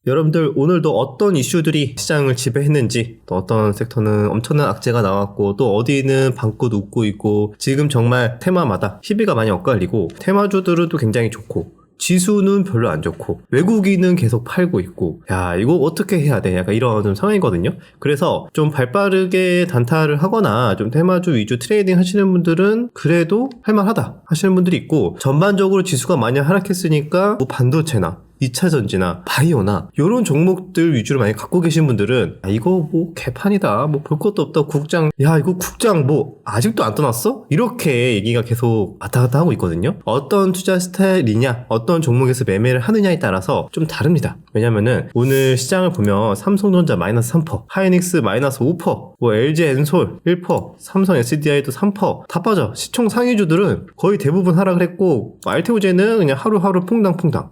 여러분들 오늘도 어떤 이슈들이 시장을 지배했는지, 또 어떤 섹터는 엄청난 악재가 나왔고, 또 어디는 방긋 웃고 있고, 지금 정말 테마마다 희비가 많이 엇갈리고, 테마주들은 또 굉장히 좋고, 지수는 별로 안 좋고, 외국인은 계속 팔고 있고, 야, 이거 어떻게 해야 돼? 약간 이런 좀 상황이거든요. 그래서 좀 발빠르게 단타를 하거나 좀 테마주 위주 트레이딩 하시는 분들은 그래도 할만하다 하시는 분들이 있고, 전반적으로 지수가 많이 하락했으니까 뭐 반도체나 2차전지나 바이오나 이런 종목들 위주로 많이 갖고 계신 분들은 이거 뭐 개판이다, 뭐 볼 것도 없다, 국장, 야 이거 국장 뭐 아직도 안 떠났어? 이렇게 얘기가 계속 왔다 갔다 하고 있거든요. 어떤 투자 스타일이냐, 어떤 종목에서 매매를 하느냐에 따라서 좀 다릅니다. 왜냐면은 오늘 시장을 보면 삼성전자 마이너스 3%, 하이닉스 마이너스 5%, 뭐 LG엔솔 1%, 삼성 SDI도 3%, 다 빠져. 시총 상위주들은 거의 대부분 하락을 했고, 알테오제는 그냥 하루하루 퐁당퐁당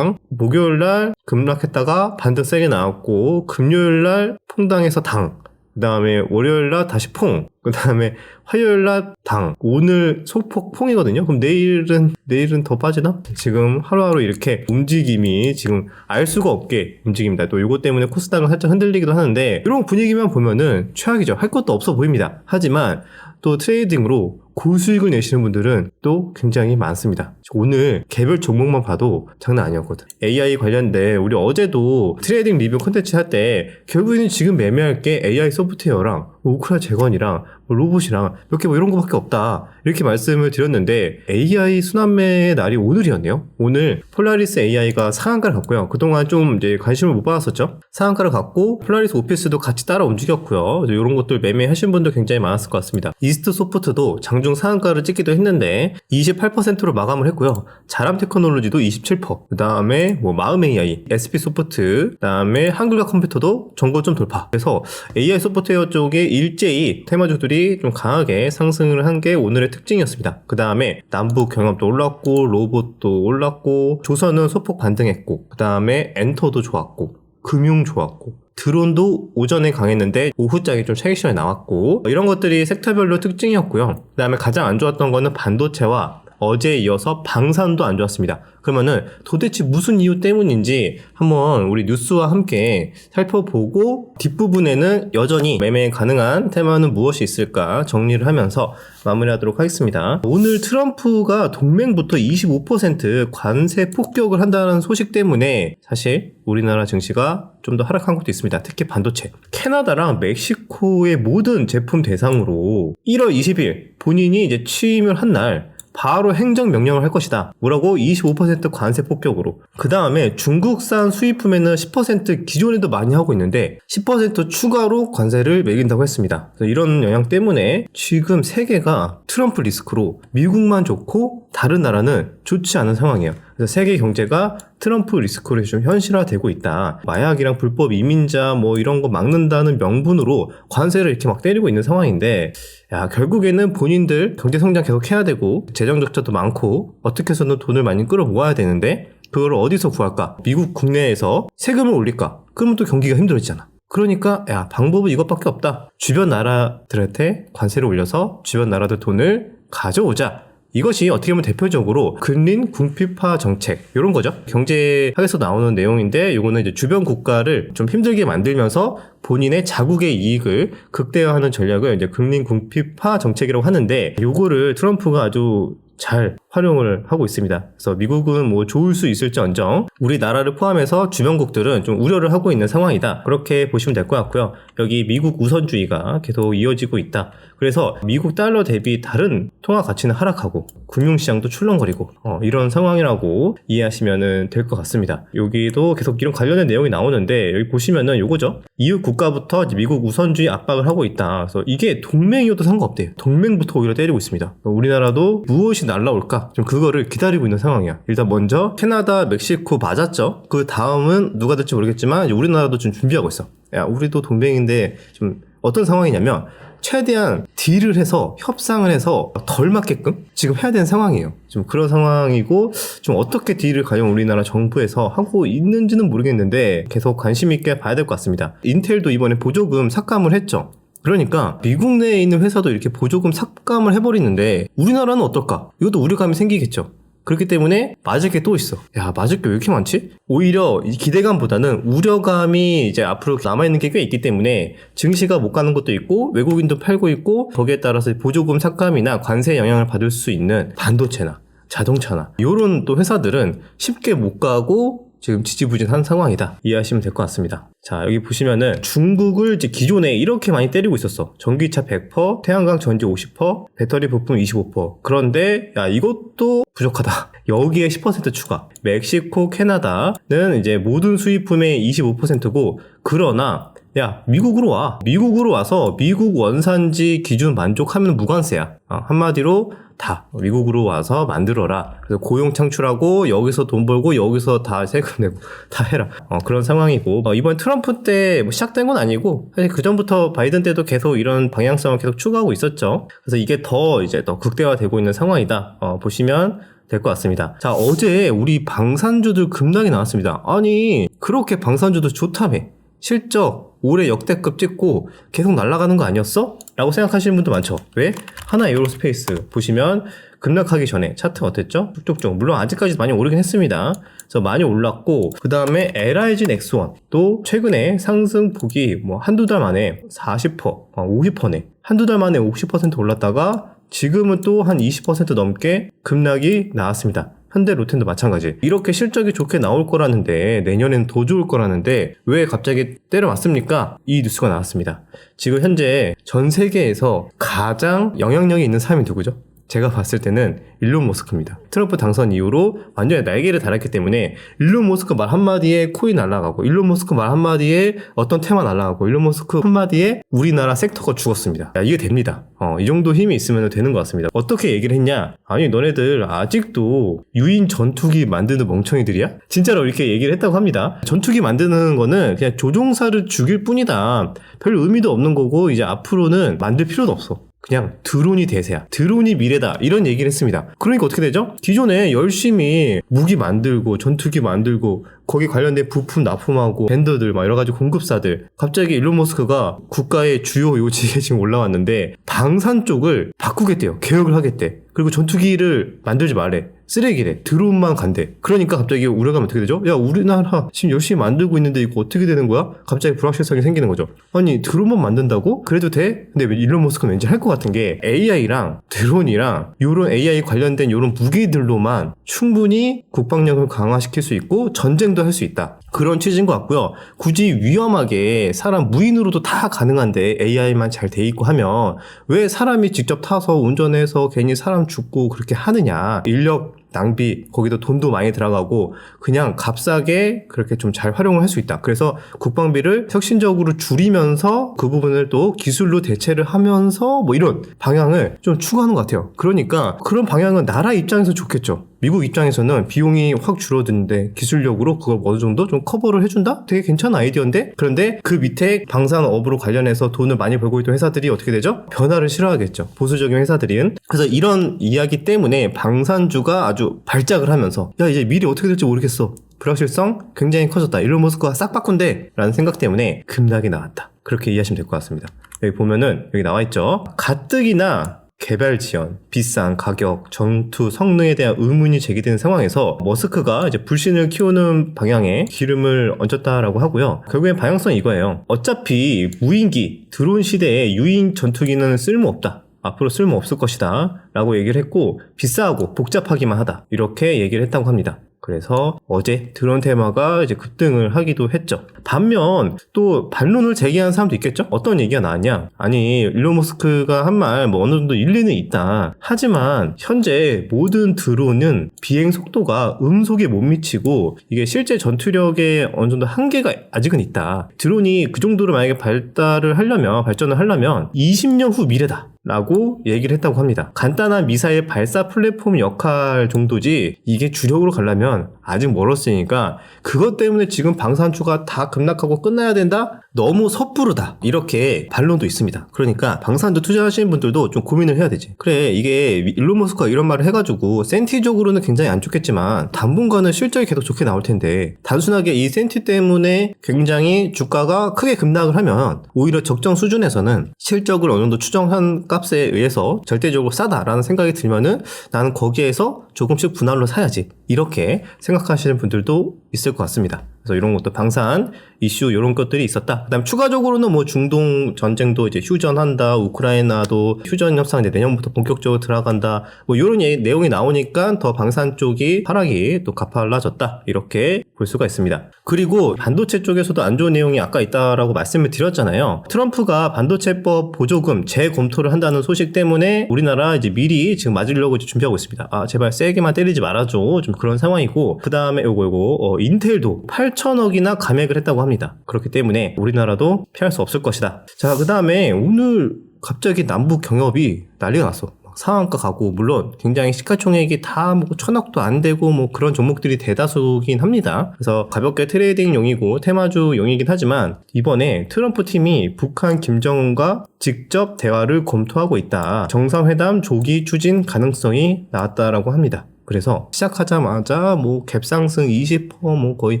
목요일날 급락했다가 반등 세게 나왔고, 금요일날 퐁당해서 당, 그 다음에 월요일날 다시 퐁, 그 다음에 화요일날 당, 오늘 소폭 퐁이거든요. 그럼 내일은 더 빠지나? 지금 하루하루 이렇게 움직임이 지금 알 수가 없게 움직입니다. 또 이것 때문에 코스닥은 살짝 흔들리기도 하는데, 이런 분위기만 보면은 최악이죠. 할 것도 없어 보입니다. 하지만 또 트레이딩으로 고수익을 내시는 분들은 또 굉장히 많습니다. 오늘 개별 종목만 봐도 장난 아니었거든. AI 관련된 우리 어제도 트레이딩 리뷰 콘텐츠 할 때 결국에는 지금 매매할 게 AI 소프트웨어랑 오크라 재건이랑 로봇이랑 이렇게 뭐 이런 거밖에 없다, 이렇게 말씀을 드렸는데, AI 순환매의 날이 오늘이었네요. 오늘 폴라리스 AI가 상한가를 갔고요. 그동안 좀 이제 관심을 못 받았었죠. 상한가를 갔고 폴라리스 오피스도 같이 따라 움직였고요. 이런 것들 매매하신 분들 굉장히 많았을 것 같습니다. 이스트 소프트도 장중 상한가를 찍기도 했는데 28%로 마감을 했고요. 자람 테크놀로지도 27%, 그 다음에 뭐 마음 AI, SP 소프트, 그 다음에 한글과 컴퓨터도 전고점 돌파. 그래서 AI 소프트웨어 쪽에 일제히 테마주들이 좀 강하게 상승을 한 게 오늘의 특징이었습니다. 그 다음에 남북 경협도 올랐고, 로봇도 올랐고, 조선은 소폭 반등했고, 그 다음에 엔터도 좋았고, 금융 좋았고, 드론도 오전에 강했는데 오후장에 좀 차익실현이 나왔고, 이런 것들이 섹터별로 특징이었고요. 그 다음에 가장 안 좋았던 거는 반도체와 어제에 이어서 방산도 안 좋았습니다. 그러면은 도대체 무슨 이유 때문인지 한번 우리 뉴스와 함께 살펴보고, 뒷부분에는 여전히 매매 가능한 테마는 무엇이 있을까 정리를 하면서 마무리하도록 하겠습니다. 오늘 트럼프가 동맹부터 25% 관세 폭격을 한다는 소식 때문에 사실 우리나라 증시가 좀 더 하락한 것도 있습니다. 특히 반도체. 캐나다랑 멕시코의 모든 제품 대상으로 1월 20일 본인이 이제 취임을 한 날 바로 행정명령을 할 것이다. 뭐라고? 25% 관세 폭격으로. 그 다음에 중국산 수입품에는 10% 기존에도 많이 하고 있는데 10% 추가로 관세를 매긴다고 했습니다. 이런 영향 때문에 지금 세계가 트럼프 리스크로 미국만 좋고 다른 나라는 좋지 않은 상황이에요. 그래서 세계 경제가 트럼프 리스크로 좀 현실화되고 있다. 마약이랑 불법 이민자 뭐 이런 거 막는다는 명분으로 관세를 이렇게 막 때리고 있는 상황인데, 야, 결국에는 본인들 경제 성장 계속 해야 되고 재정 적자도 많고 어떻게 해서는 돈을 많이 끌어 모아야 되는데, 그걸 어디서 구할까? 미국 국내에서 세금을 올릴까? 그러면 또 경기가 힘들어지잖아. 그러니까 야, 방법은 이것밖에 없다. 주변 나라들한테 관세를 올려서 주변 나라들 돈을 가져오자. 이것이 어떻게 보면 대표적으로 근린 궁핍화 정책, 이런 거죠. 경제학에서 나오는 내용인데, 요거는 이제 주변 국가를 좀 힘들게 만들면서 본인의 자국의 이익을 극대화하는 전략을 이제 근린 궁핍화 정책이라고 하는데, 요거를 트럼프가 아주 잘 활용을 하고 있습니다. 그래서 미국은 뭐 좋을 수 있을지언정 우리나라를 포함해서 주변국들은 좀 우려를 하고 있는 상황이다. 그렇게 보시면 될 것 같고요. 여기 미국 우선주의가 계속 이어지고 있다. 그래서 미국 달러 대비 다른 통화 가치는 하락하고 금융시장도 출렁거리고 이런 상황이라고 이해하시면 될 것 같습니다. 여기도 계속 이런 관련된 내용이 나오는데, 여기 보시면은 요거죠. 이웃 국가부터 미국 우선주의 압박을 하고 있다. 그래서 이게 동맹이어도 상관없대요. 동맹부터 오히려 때리고 있습니다. 우리나라도 무엇이 날라올까? 좀 그거를 기다리고 있는 상황이야. 일단 먼저 캐나다, 멕시코 맞았죠. 그 다음은 누가 될지 모르겠지만 우리나라도 좀 준비하고 있어. 야, 우리도 동맹인데 좀 어떤 상황이냐면 최대한 딜을 해서 협상을 해서 덜 맞게끔 지금 해야 되는 상황이에요. 좀 그런 상황이고, 좀 어떻게 딜을 과연 우리나라 정부에서 하고 있는지는 모르겠는데 계속 관심 있게 봐야 될 것 같습니다. 인텔도 이번에 보조금 삭감을 했죠. 그러니까 미국 내에 있는 회사도 이렇게 보조금 삭감을 해버리는데 우리나라는 어떨까? 이것도 우려감이 생기겠죠. 그렇기 때문에 맞을 게 또 있어. 야, 맞을 게 왜 이렇게 많지? 오히려 이 기대감보다는 우려감이 이제 앞으로 남아있는 게 꽤 있기 때문에 증시가 못 가는 것도 있고 외국인도 팔고 있고 거기에 따라서 보조금 삭감이나 관세 영향을 받을 수 있는 반도체나 자동차나 이런 또 회사들은 쉽게 못 가고 지금 지지부진한 상황이다. 이해하시면 될 것 같습니다. 자, 여기 보시면은 중국을 이제 기존에 이렇게 많이 때리고 있었어. 전기차 100%, 태양광 전지 50%, 배터리 부품 25%. 그런데 야, 이것도 부족하다. 여기에 10% 추가. 멕시코, 캐나다는 이제 모든 수입품의 25%고 그러나 야, 미국으로 와. 미국으로 와서 미국 원산지 기준 만족하면 무관세야. 한마디로 다 미국으로 와서 만들어라. 그래서 고용 창출하고 여기서 돈 벌고 여기서 다 세금 내고 다 해라. 그런 상황이고 이번 트럼프 때 시작된 건 아니고 사실 그 전부터 바이든 때도 계속 이런 방향성을 계속 추구하고 있었죠. 그래서 이게 더 극대화되고 있는 상황이다. 보시면 될 것 같습니다. 자, 어제 우리 방산주들 급락이 나왔습니다. 아니 그렇게 방산주도 좋다며. 실적 올해 역대급 찍고 계속 날아가는 거 아니었어? 라고 생각하시는 분도 많죠. 왜? 하나 에어로스페이스 보시면 급락하기 전에 차트가 어땠죠? 쭉쭉쭉. 물론 아직까지 많이 오르긴 했습니다. 그래서 많이 올랐고 그 다음에 LIG 넥스원 또 최근에 상승폭이 한두 달 만에 40%, 50%네. 한두 달 만에 50% 올랐다가 지금은 또 한 20% 넘게 급락이 나왔습니다. 현대 로텐도 마찬가지. 이렇게 실적이 좋게 나올 거라는데 내년엔 더 좋을 거라는데 왜 갑자기 때려맞습니까? 이 뉴스가 나왔습니다. 지금 현재 전 세계에서 가장 영향력이 있는 사람이 누구죠? 제가 봤을 때는 일론 머스크입니다. 트럼프 당선 이후로 완전히 날개를 달았기 때문에 일론 머스크 말 한마디에 코인 날아가고 일론 머스크 말 한마디에 어떤 테마 날아가고 일론 머스크 한마디에 우리나라 섹터가 죽었습니다. 야, 이게 됩니다. 이 정도 힘이 있으면 되는 것 같습니다. 어떻게 얘기를 했냐? 아니 너네들 아직도 유인 전투기 만드는 멍청이들이야? 진짜로 이렇게 얘기를 했다고 합니다. 전투기 만드는 거는 그냥 조종사를 죽일 뿐이다. 별 의미도 없는 거고 이제 앞으로는 만들 필요도 없어. 그냥 드론이 대세야. 드론이 미래다. 이런 얘기를 했습니다. 그러니까 어떻게 되죠? 기존에 열심히 무기 만들고 전투기 만들고 거기 관련된 부품 납품하고 벤더들 막 여러 가지 공급사들 갑자기 일론 머스크가 국가의 주요 요직에 지금 올라왔는데 방산 쪽을 바꾸겠대요. 개혁을 하겠대. 그리고 전투기를 만들지 말래. 쓰레기래. 드론만 간대. 그러니까 갑자기 우려가면 어떻게 되죠? 야, 우리나라 지금 열심히 만들고 있는데 이거 어떻게 되는 거야? 갑자기 불확실성이 생기는 거죠. 아니 드론만 만든다고? 그래도 돼? 근데 일론 머스크는 왠지 할 것 같은 게 AI랑 드론이랑 요런 AI 관련된 요런 무기들로만 충분히 국방력을 강화시킬 수 있고 전쟁도 할 수 있다. 그런 취지인 것 같고요. 굳이 위험하게 사람 무인으로도 다 가능한데 AI만 잘 돼 있고 하면 왜 사람이 직접 타서 운전해서 괜히 사람 죽고 그렇게 하느냐. 인력 낭비, 거기도 돈도 많이 들어가고 그냥 값싸게 그렇게 좀 잘 활용을 할 수 있다. 그래서 국방비를 혁신적으로 줄이면서 그 부분을 또 기술로 대체를 하면서 이런 방향을 좀 추구하는 것 같아요. 그러니까 그런 방향은 나라 입장에서 좋겠죠. 미국 입장에서는 비용이 확 줄어드는데 기술력으로 그걸 어느 정도 좀 커버를 해준다? 되게 괜찮은 아이디어인데? 그런데 그 밑에 방산업으로 관련해서 돈을 많이 벌고 있던 회사들이 어떻게 되죠? 변화를 싫어하겠죠. 보수적인 회사들은. 그래서 이런 이야기 때문에 방산주가 아주 발작을 하면서 야 이제 미래 어떻게 될지 모르겠어. 불확실성 굉장히 커졌다. 일론 머스크가 싹 바꾼대 라는 생각 때문에 급락이 나왔다. 그렇게 이해하시면 될 것 같습니다. 여기 보면은 여기 나와있죠. 가뜩이나 개발 지연, 비싼 가격, 전투 성능에 대한 의문이 제기되는 상황에서 머스크가 이제 불신을 키우는 방향에 기름을 얹었다라고 하고요. 결국엔 방향성은 이거예요. 어차피 무인기, 드론 시대에 유인 전투기는 쓸모없다. 앞으로 쓸모없을 것이다 라고 얘기를 했고 비싸고 복잡하기만 하다 이렇게 얘기를 했다고 합니다. 그래서 어제 드론 테마가 이제 급등을 하기도 했죠. 반면 또 반론을 제기하는 사람도 있겠죠? 어떤 얘기가 나왔냐? 아니 일론 머스크가 한 말 어느 정도 일리는 있다. 하지만 현재 모든 드론은 비행 속도가 음속에 못 미치고 이게 실제 전투력에 어느 정도 한계가 아직은 있다. 드론이 그 정도로 만약에 발전을 하려면 20년 후 미래다. 라고 얘기를 했다고 합니다. 간단한 미사일 발사 플랫폼 역할 정도지 이게 주력으로 가려면 아직 멀었으니까 그것 때문에 지금 방산주가 다 급락하고 끝나야 된다? 너무 섣부르다. 이렇게 반론도 있습니다. 그러니까 방산주 투자하시는 분들도 좀 고민을 해야 되지. 그래 이게 일론 머스크가 이런 말을 해가지고 센티적으로는 굉장히 안 좋겠지만 당분간은 실적이 계속 좋게 나올 텐데 단순하게 이 센티 때문에 굉장히 주가가 크게 급락을 하면 오히려 적정 수준에서는 실적을 어느 정도 추정한 값에 의해서 절대적으로 싸다라는 생각이 들면은 나는 거기에서 조금씩 분할로 사야지, 이렇게 생각하시는 분들도 있을 것 같습니다. 그래서 이런 것도 방산 이슈 이런 것들이 있었다. 그다음 추가적으로는 뭐 중동 전쟁도 이제 휴전한다, 우크라이나도 휴전 협상 이제 내년부터 본격적으로 들어간다, 뭐 이런 내용이 나오니까 더 방산 쪽이 하락이 또 가팔라졌다, 이렇게 볼 수가 있습니다. 그리고 반도체 쪽에서도 안 좋은 내용이 아까 있다라고 말씀을 드렸잖아요. 트럼프가 반도체법 보조금 재검토를 한다는 소식 때문에 우리나라 이제 미리 지금 맞으려고 이제 준비하고 있습니다. 아, 제발 세게만 때리지 말아줘, 좀 그런 상황이고, 그 다음에 요거 인텔도 8천억이나 감액을 했다고 합니다. 그렇기 때문에 우리나라도 피할 수 없을 것이다. 자, 그 다음에 오늘 갑자기 남북 경협이 난리가 났어. 상한가 가고, 물론 굉장히 시가총액이 다 뭐 1,000억도 안 되고 뭐 그런 종목들이 대다수긴 합니다. 그래서 가볍게 트레이딩용이고 테마주용이긴 하지만, 이번에 트럼프 팀이 북한 김정은과 직접 대화를 검토하고 있다, 정상회담 조기 추진 가능성이 나왔다라고 합니다. 그래서 시작하자마자 뭐 갭상승 20% 뭐 거의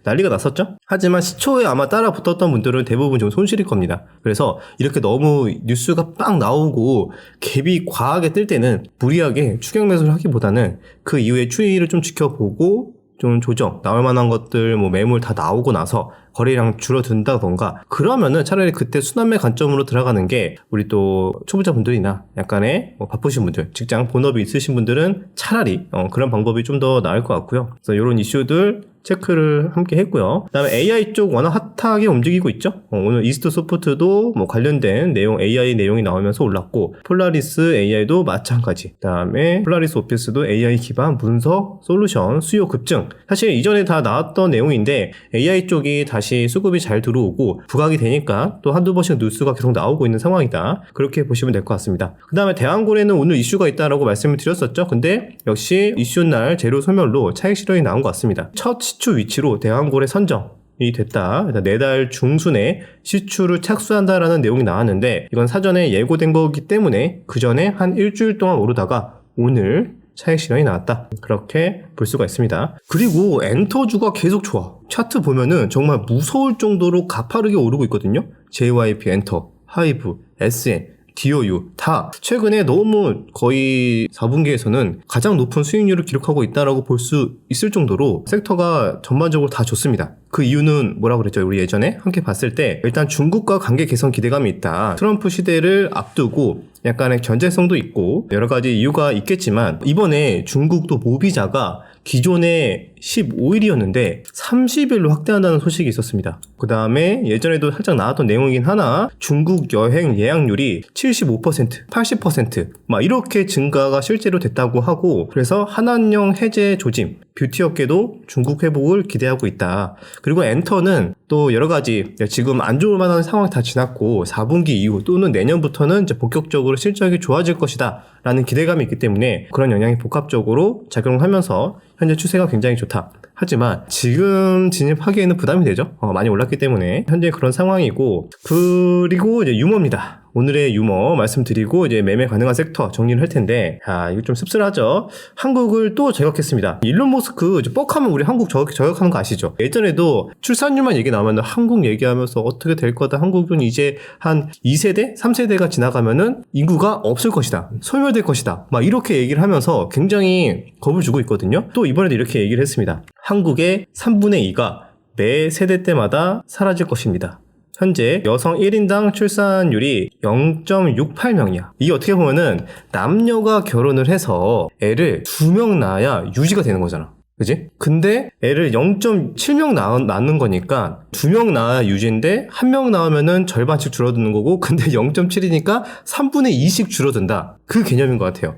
난리가 났었죠. 하지만 시초에 아마 따라 붙었던 분들은 대부분 좀 손실일 겁니다. 그래서 이렇게 너무 뉴스가 빵 나오고 갭이 과하게 뜰 때는 무리하게 추격 매수를 하기보다는 그 이후에 추이를 좀 지켜보고 좀 조정, 나올 만한 것들 뭐 매물 다 나오고 나서 거래량 줄어든다던가, 그러면은 차라리 그때 순환매 관점으로 들어가는 게 우리 또 초보자분들이나 약간의 뭐 바쁘신 분들, 직장 본업이 있으신 분들은 차라리 그런 방법이 좀 더 나을 것 같고요. 그래서 이런 이슈들 체크를 함께 했고요. 그 다음에 AI 쪽 워낙 핫하게 움직이고 있죠. 오늘 이스트 소프트도 뭐 관련된 내용, AI 내용이 나오면서 올랐고, 폴라리스 AI도 마찬가지. 그 다음에 폴라리스 오피스도 AI 기반 문서 솔루션 수요 급증. 사실 이전에 다 나왔던 내용인데 AI 쪽이 다시 수급이 잘 들어오고 부각이 되니까 또 한두 번씩 뉴스가 계속 나오고 있는 상황이다, 그렇게 보시면 될 것 같습니다. 그 다음에 대한고래는 오늘 이슈가 있다라고 말씀을 드렸었죠. 근데 역시 이슈날 재료 소멸로 차익 실현이 나온 것 같습니다. 첫 시추 위치로 대한고래 선정이 됐다. 내달 중순에 시추를 착수한다라는 내용이 나왔는데, 이건 사전에 예고된 거기 때문에 그 전에 한 일주일 동안 오르다가 오늘 차익 실현이 나왔다, 그렇게 볼 수가 있습니다. 그리고 엔터주가 계속 좋아. 차트 보면은 정말 무서울 정도로 가파르게 오르고 있거든요. JYP, 엔터, 하이브, SN, DOU 다 최근에 너무 거의 4분기에서는 가장 높은 수익률을 기록하고 있다라고 볼 수 있을 정도로 섹터가 전반적으로 다 좋습니다. 그 이유는 뭐라고 그랬죠? 우리 예전에 함께 봤을 때 일단 중국과 관계 개선 기대감이 있다. 트럼프 시대를 앞두고 약간의 견제성도 있고 여러 가지 이유가 있겠지만, 이번에 중국도 모비자가 기존에 15일이었는데 30일로 확대한다는 소식이 있었습니다. 그 다음에 예전에도 살짝 나왔던 내용이긴 하나, 중국 여행 예약률이 75%, 80% 막 이렇게 증가가 실제로 됐다고 하고, 그래서 한한령 해제 조짐, 뷰티업계도 중국 회복을 기대하고 있다. 그리고 엔터는 또 여러 가지 지금 안 좋을 만한 상황이 다 지났고 4분기 이후 또는 내년부터는 이제 본격적으로 실적이 좋아질 것이다 라는 기대감이 있기 때문에 그런 영향이 복합적으로 작용하면서 현재 추세가 굉장히 좋다. 하지만 지금 진입하기에는 부담이 되죠. 많이 올랐기 때문에 현재 그런 상황이고, 그리고 이제 유머입니다. 오늘의 유머 말씀드리고 이제 매매 가능한 섹터 정리를 할 텐데, 이거 좀 씁쓸하죠. 한국을 또 저격했습니다. 일론 머스크 뻑하면 우리 한국 저격하는 거 아시죠? 예전에도 출산율만 얘기 나오면 한국 얘기하면서 어떻게 될 거다, 한국은 이제 한 2세대, 3세대가 지나가면은 인구가 없을 것이다, 소멸될 것이다, 막 이렇게 얘기를 하면서 굉장히 겁을 주고 있거든요. 또 이번에도 이렇게 얘기를 했습니다. 한국의 3분의 2가 매 세대 때마다 사라질 것입니다. 현재 여성 1인당 출산율이 0.68명이야. 이게 어떻게 보면은 남녀가 결혼을 해서 애를 2명 낳아야 유지가 되는 거잖아. 그지? 근데 애를 0.7명 낳는 거니까 2명 낳아야 유지인데 1명 낳으면은 절반씩 줄어드는 거고, 근데 0.7이니까 3분의 2씩 줄어든다. 그 개념인 것 같아요.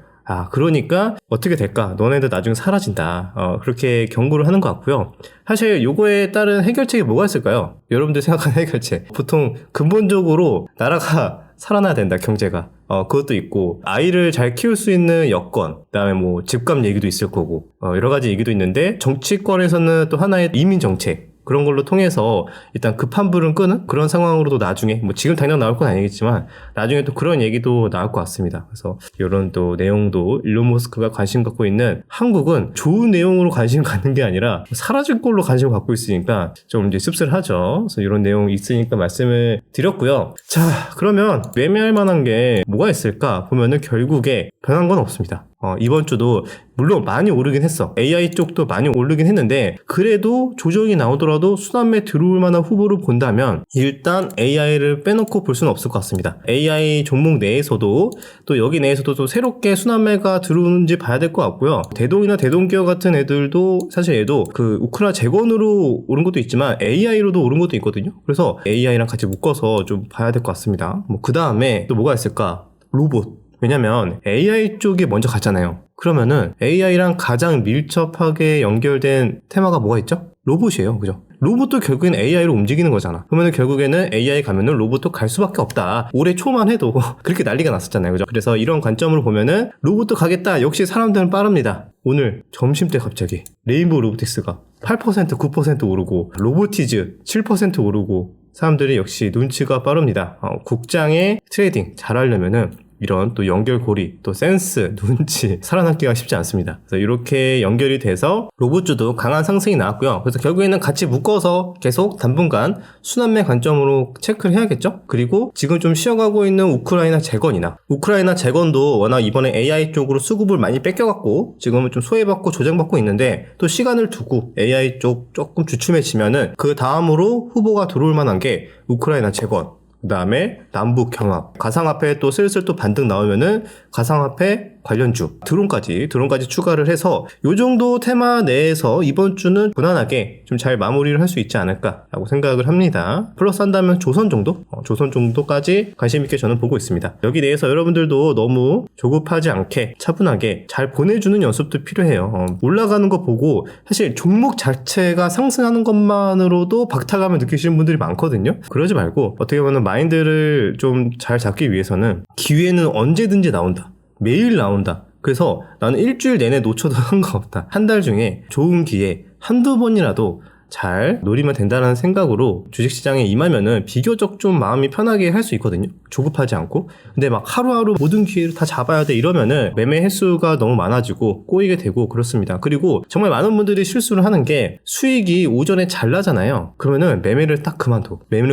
그러니까 어떻게 될까? 너네들 나중에 사라진다. 그렇게 경고를 하는 것 같고요. 사실 요거에 따른 해결책이 뭐가 있을까요? 여러분들 생각하는 해결책. 보통 근본적으로 나라가 살아나야 된다, 경제가. 그것도 있고, 아이를 잘 키울 수 있는 여건, 그다음에 뭐 집값 얘기도 있을 거고, 여러 가지 얘기도 있는데, 정치권에서는 또 하나의 이민 정책, 그런 걸로 통해서 일단 급한 불은 끄는 그런 상황으로도 나중에 뭐 지금 당장 나올 건 아니겠지만 나중에 또 그런 얘기도 나올 것 같습니다. 그래서 이런 또 내용도 일론 머스크가 관심 갖고 있는 한국은 좋은 내용으로 관심 갖는 게 아니라 사라질 걸로 관심을 갖고 있으니까 좀 이제 씁쓸하죠. 그래서 이런 내용이 있으니까 말씀을 드렸고요. 자, 그러면 매매할 만한 게 뭐가 있을까 보면은 결국에 변한 건 없습니다. 이번 주도 물론 많이 오르긴 했어. AI 쪽도 많이 오르긴 했는데 그래도 조정이 나오더라도 순환매 들어올 만한 후보를 본다면 일단 AI를 빼놓고 볼 수는 없을 것 같습니다. AI 종목 내에서도 또 여기 내에서도 또 새롭게 순환매가 들어오는지 봐야 될 것 같고요. 대동이나 대동기업 같은 애들도 사실 얘도 그 우크라 재건으로 오른 것도 있지만 AI로도 오른 것도 있거든요. 그래서 AI랑 같이 묶어서 좀 봐야 될 것 같습니다. 뭐 그 다음에 또 뭐가 있을까? 로봇. 왜냐면 AI 쪽이 먼저 갔잖아요. 그러면은 AI랑 가장 밀접하게 연결된 테마가 뭐가 있죠? 로봇이에요. 그죠? 로봇도 결국엔 AI로 움직이는 거잖아. 그러면 결국에는 AI 가면은 로봇도 갈 수밖에 없다. 올해 초만 해도 그렇게 난리가 났었잖아요. 그죠? 그래서 이런 관점으로 보면은 로봇도 가겠다. 역시 사람들은 빠릅니다. 오늘 점심때 갑자기 레인보우 로보틱스가 8% 9% 오르고 로보티즈 7% 오르고 사람들이 역시 눈치가 빠릅니다. 국장의 트레이딩 잘하려면은 이런 또 연결고리, 또 센스, 눈치 살아남기가 쉽지 않습니다. 그래서 이렇게 연결이 돼서 로봇주도 강한 상승이 나왔고요. 그래서 결국에는 같이 묶어서 계속 당분간 순환매 관점으로 체크를 해야겠죠? 그리고 지금 좀 쉬어가고 있는 우크라이나 재건도 워낙 이번에 AI 쪽으로 수급을 많이 뺏겨갖고 지금은 좀 소외받고 조정받고 있는데 또 시간을 두고 AI 쪽 조금 주춤해지면은 그 다음으로 후보가 들어올 만한 게 우크라이나 재건, 그 다음에 남북 경합, 가상화폐 또 슬슬 또 반등 나오면은 가상화폐 관련주, 드론까지 추가를 해서 요 정도 테마 내에서 이번 주는 무난하게 좀 잘 마무리를 할 수 있지 않을까라고 생각을 합니다. 플러스 한다면 조선 정도까지 관심 있게 저는 보고 있습니다. 여기 대해서 여러분들도 너무 조급하지 않게 차분하게 잘 보내주는 연습도 필요해요. 올라가는 거 보고 사실 종목 자체가 상승하는 것만으로도 박탈감을 느끼시는 분들이 많거든요. 그러지 말고 어떻게 보면 마인드를 좀 잘 잡기 위해서는 기회는 언제든지 나온다. 매일 나온다. 그래서 나는 일주일 내내 놓쳐도 상관없다. 한 달 중에 좋은 기회 한두 번이라도 잘 노리면 된다는 생각으로 주식시장에 임하면은 비교적 좀 마음이 편하게 할 수 있거든요. 조급하지 않고. 근데 막 하루하루 모든 기회를 다 잡아야 돼 이러면은 매매 횟수가 너무 많아지고 꼬이게 되고 그렇습니다. 그리고 정말 많은 분들이 실수를 하는 게 수익이 오전에 잘 나잖아요. 그러면은 매매를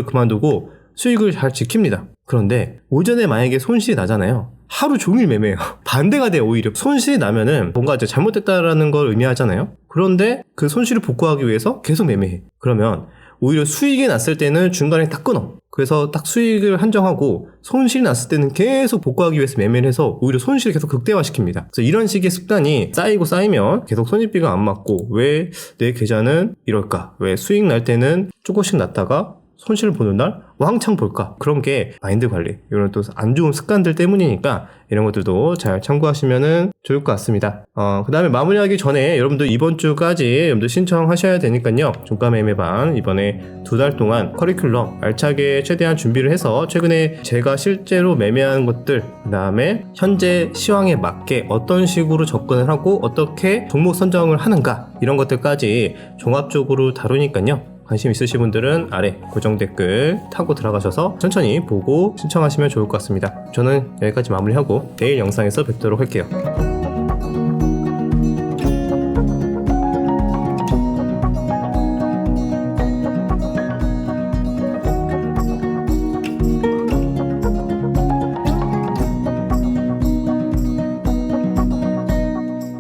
그만두고 수익을 잘 지킵니다. 그런데 오전에 만약에 손실이 나잖아요. 하루 종일 매매해요. 반대가 돼요. 오히려 손실이 나면은 뭔가 이제 잘못됐다라는 걸 의미하잖아요. 그런데 그 손실을 복구하기 위해서 계속 매매해. 그러면 오히려 수익이 났을 때는 중간에 딱 끊어. 그래서 딱 수익을 한정하고 손실이 났을 때는 계속 복구하기 위해서 매매를 해서 오히려 손실을 계속 극대화시킵니다. 그래서 이런 식의 습관이 쌓이면 계속 손익비가 안 맞고 왜 내 계좌는 이럴까? 왜 수익 날 때는 조금씩 났다가 손실을 보는 날 왕창 볼까? 그런 게 마인드 관리, 이런 또 안 좋은 습관들 때문이니까 이런 것들도 잘 참고하시면은 좋을 것 같습니다. 그 다음에 마무리하기 전에 여러분들 이번 주까지 여러분들 신청하셔야 되니까요. 종가 매매반 이번에 2달 동안 커리큘럼 알차게 최대한 준비를 해서 최근에 제가 실제로 매매한 것들, 그 다음에 현재 시황에 맞게 어떤 식으로 접근을 하고 어떻게 종목 선정을 하는가, 이런 것들까지 종합적으로 다루니까요. 관심 있으신 분들은 아래 고정 댓글 타고 들어가셔서 천천히 보고 신청하시면 좋을 것 같습니다. 저는 여기까지 마무리하고 내일 영상에서 뵙도록 할게요.